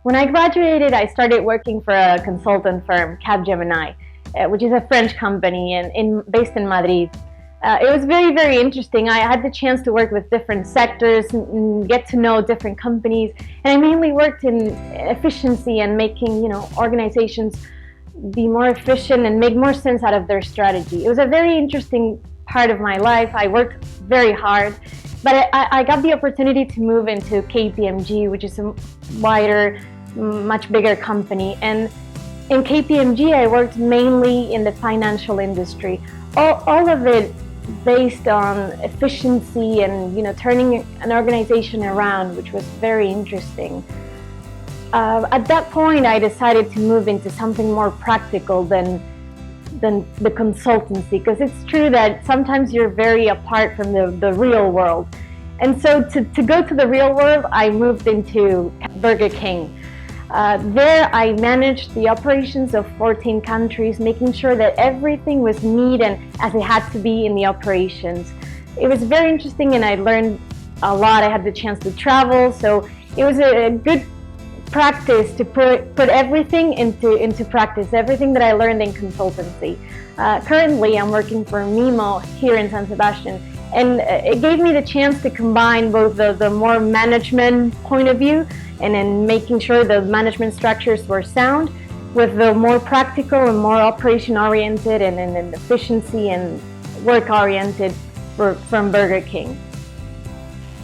When I graduated, I started working for a consultant firm, Capgemini, which is a French company based in Madrid. It was very, very interesting. I had the chance to work with different sectors and get to know different companies. And I mainly worked in efficiency and making, organizations be more efficient and make more sense out of their strategy. It was a very interesting part of my life. I worked very hard, but I got the opportunity to move into KPMG, which is a wider, much bigger company. And in KPMG, I worked mainly in the financial industry. All of it based on efficiency and turning an organization around, which was very interesting. At that point, I decided to move into something more practical than the consultancy, because it's true that sometimes you're very apart from the real world. And so to go to the real world, I moved into Burger King. There I managed the operations of 14 countries, making sure that everything was neat and as it had to be in the operations. It was very interesting and I learned a lot. I had the chance to travel, so it was a good practice to put everything into practice, everything that I learned in consultancy. Currently I'm working for MIMO here in San Sebastian, and it gave me the chance to combine both the more management point of view and in making sure the management structures were sound with the more practical and more operation oriented and efficiency and work oriented from Burger King.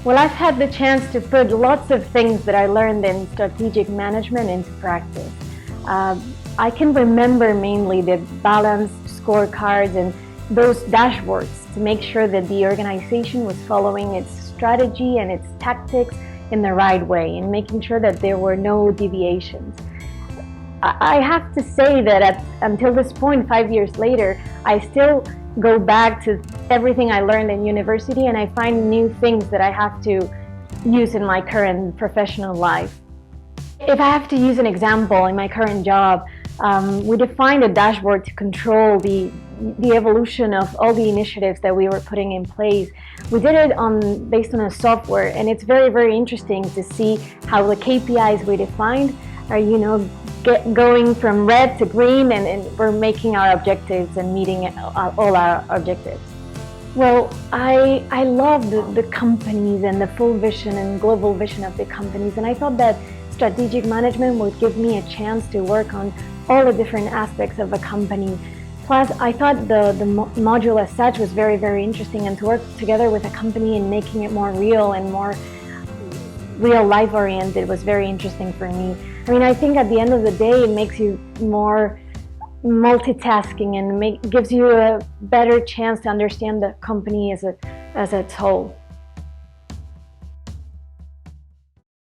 Well, I've had the chance to put lots of things that I learned in strategic management into practice. I can remember mainly the balanced scorecards and those dashboards to make sure that the organization was following its strategy and its tactics in the right way and making sure that there were no deviations. I have to say that until this point, 5 years later, I still go back to everything I learned in university and I find new things that I have to use in my current professional life. If I have to use an example in my current job, we defined a dashboard to control the evolution of all the initiatives that we were putting in place. We did it based on a software, and it's very, very interesting to see how the KPIs we defined are, going from red to green, and we're making our objectives and meeting all our objectives. Well, I love the companies and the full vision and global vision of the companies, and I thought that strategic management would give me a chance to work on all the different aspects of a company. Plus, I thought the module as such was very, very interesting, and to work together with a company and making it more real and more real life oriented was very interesting for me. I mean, I think at the end of the day, it makes you more multitasking and gives you a better chance to understand the company as a whole.